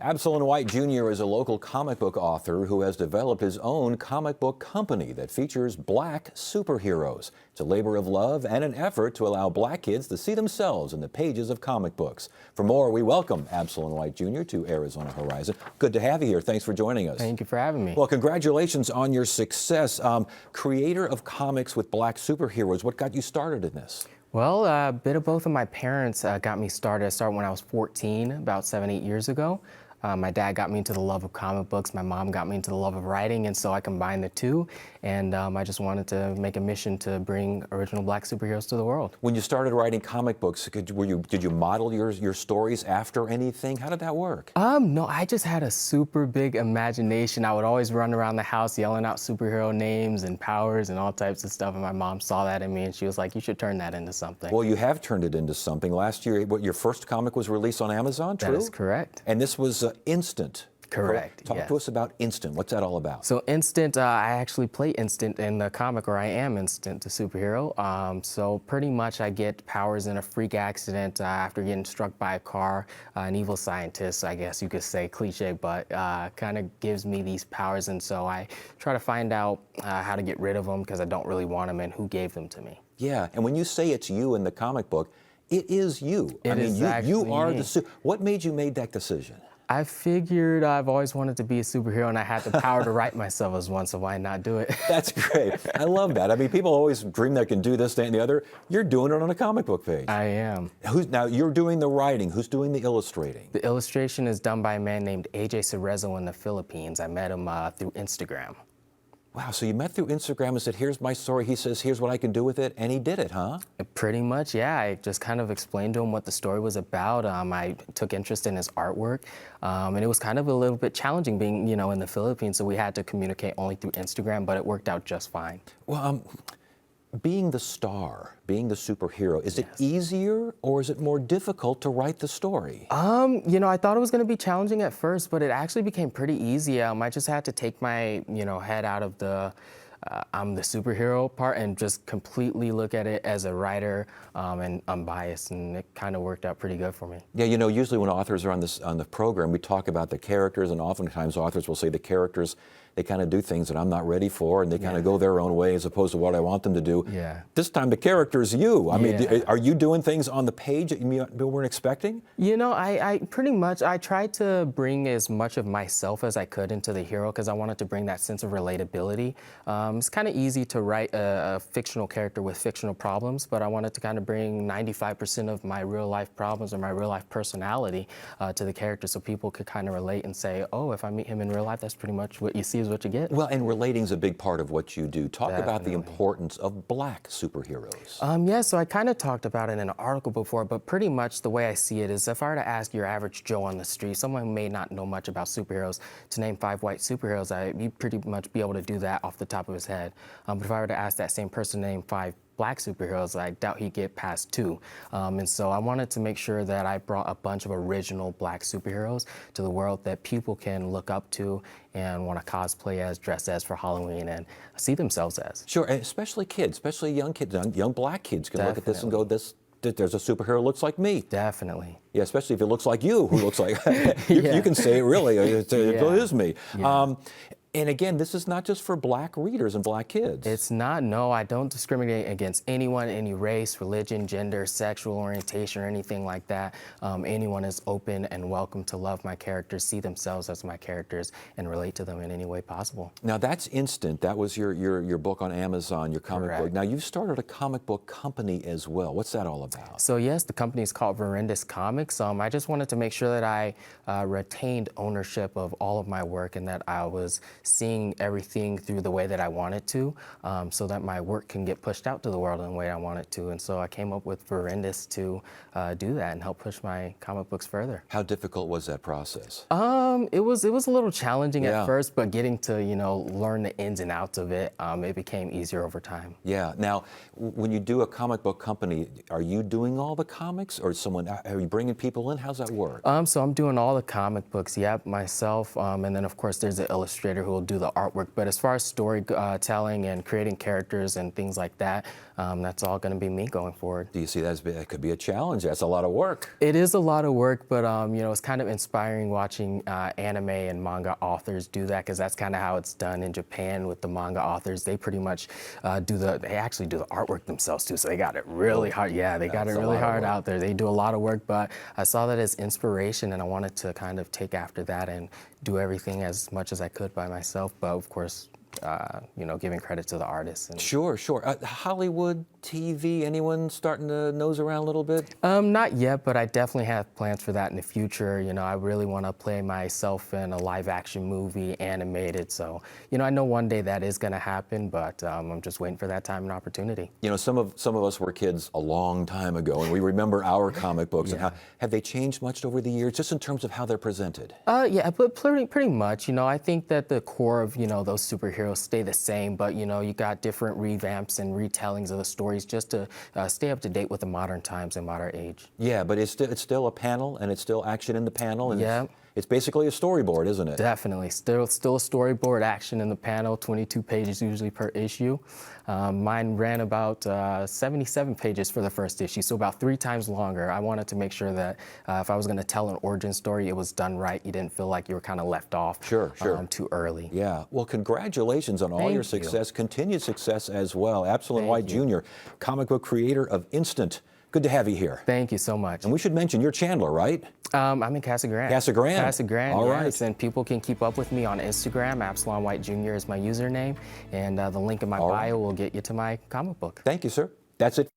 Absalon White Jr. is a local comic book author who has developed his own comic book company that features black superheroes. It's a labor of love and an effort to allow black kids to see themselves in the pages of comic books. For more, we welcome Absalon White Jr. to Arizona Horizon. Good to have you here. Thanks for joining us. Thank you for having me. Well, congratulations on your success. Creator of comics with black superheroes, what got you started in this? Well, a bit of both of my parents got me started. I started when I was 14, about 7-8 years ago. My dad got me into the love of comic books. My mom got me into the love of writing, and so I combined the two. And I just wanted to make a mission to bring original black superheroes to the world. When you started writing comic books, did you model your stories after anything? How did that work? No, I just had a super big imagination. I would always run around the house yelling out superhero names and powers and all types of stuff. And my mom saw that in me, and she was like, "You should turn that into something." Well, you have turned it into something. Last year, your first comic was released on Amazon, true? That is correct. And this was Instant. Correct. Talk to us about Instant. What's that all about? So Instant, I actually play Instant in the comic, or I am Instant, the superhero. So pretty much I get powers in a freak accident after getting struck by a car. An evil scientist, I guess you could say, cliche, but kind of gives me these powers. And so I try to find out how to get rid of them because I don't really want them and who gave them to me. Yeah, and when you say it's you in the comic book, it is you. It is you are me. What made you make that decision? I figured I've always wanted to be a superhero, and I had the power to write myself as one, so why not do it? That's great. I love that. I mean, people always dream they can do this, that, and the other. You're doing it on a comic book page. I am. Now, you're doing the writing. Who's doing the illustrating? The illustration is done by a man named AJ Cerezo in the Philippines. I met him through Instagram. Wow, so you met through Instagram and said, "Here's my story." He says, "Here's what I can do with it," and he did it, huh? Pretty much, yeah. I just kind of explained to him what the story was about. I took interest in his artwork, and it was kind of a little bit challenging being, in the Philippines, so we had to communicate only through Instagram, but it worked out just fine. Well, being the star, being the superhero, is it easier or is it more difficult to write the story? I thought it was going to be challenging at first, but it actually became pretty easy. I just had to take my, head out of the I'm the superhero part and just completely look at it as a writer and unbiased, and it kind of worked out pretty good for me. Yeah, usually when authors are on the program, we talk about the characters, and oftentimes authors will say the characters, they kind of do things that I'm not ready for, and they kind of go their own way as opposed to what I want them to do. Yeah. This time the character is you. I mean, are you doing things on the page that you weren't expecting? I pretty much, I tried to bring as much of myself as I could into the hero because I wanted to bring that sense of relatability. It's kind of easy to write a fictional character with fictional problems, but I wanted to kind of bring 95% of my real life problems or my real life personality to the character so people could kind of relate and say, oh, if I meet him in real life, that's pretty much what you see is what you get. Well, and relating's a big part of what you do. Talk about the importance of black superheroes. So I kind of talked about it in an article before, but pretty much the way I see it is if I were to ask your average Joe on the street, someone who may not know much about superheroes, to name 5 white superheroes, you'd pretty much be able to do that off the top of his head. But if I were to ask that same person to name 5 black superheroes, I doubt he'd get past 2. And so I wanted to make sure that I brought a bunch of original black superheroes to the world that people can look up to and want to cosplay as, dress as for Halloween, and see themselves as. Sure, and especially kids, especially young kids, young black kids can look at this and go, there's a superhero who looks like me. Definitely. Yeah, especially if it looks like you, who looks like, you can say it really, it is me. Yeah. And again, this is not just for black readers and black kids. It's not, no, I don't discriminate against anyone, any race, religion, gender, sexual orientation, or anything like that. Anyone is open and welcome to love my characters, see themselves as my characters, and relate to them in any way possible. Now that's Instant. That was your book on Amazon, your comic book. Now you've started a comic book company as well. What's that all about? So yes, the company is called Verendis Comics. I just wanted to make sure that I retained ownership of all of my work and that I was seeing everything through the way that I wanted to, so that my work can get pushed out to the world in the way I want it to. And so I came up with Verendis to do that and help push my comic books further. How difficult was that process? It was a little challenging at first, but getting to learn the ins and outs of it, it became easier over time. Yeah. Now, when you do a comic book company, are you doing all the comics, or are you bringing people in? How's that work? So I'm doing all the comic books, myself, and then of course there's an illustrator who will do the artwork. But as far as storytelling and creating characters and things like that, that's all going to be me going forward. Do you see that could be a challenge? That's a lot of work. It is a lot of work, but it's kind of inspiring watching anime and manga authors do that, because that's kind of how it's done in Japan with the manga authors. They pretty much they actually do the artwork themselves too, so they got it really hard. Yeah, they got it really hard out there. They do a lot of work, but I saw that as inspiration, and I wanted to kind of take after that and do everything as much as I could by myself, but of course, giving credit to the artists. And Sure. Hollywood, TV, anyone starting to nose around a little bit? Not yet, but I definitely have plans for that in the future. I really want to play myself in a live action movie, animated. So, I know one day that is going to happen, but I'm just waiting for that time and opportunity. Some of us were kids a long time ago, and we remember our comic books. Yeah. And how have they changed much over the years, just in terms of how they're presented? Yeah, but pretty much. I think that the core of those superheroes stay the same, but you got different revamps and retellings of the stories just to stay up to date with the modern times and modern age. Yeah, but it's still a panel, and it's still action in the panel, and Yeah. it's basically a storyboard, isn't it? Definitely. Still a storyboard, action in the panel, 22 pages usually per issue. Mine ran about 77 pages for the first issue, so about 3 times longer. I wanted to make sure that if I was going to tell an origin story, it was done right. You didn't feel like you were kind of left off Sure. too early. Yeah. Well, congratulations on all Thank your you. continued success as well. Absalon Thank White you. Jr., comic book creator of Instant. Good to have you here. Thank you so much. And we should mention, you're Chandler, right? I'm in Casa Grande. Casa Grande. Casa Grande, All yes. right. And people can keep up with me on Instagram. Absalon White Jr. is my username. And the link in my bio will get you to my comic book. Thank you, sir. That's it.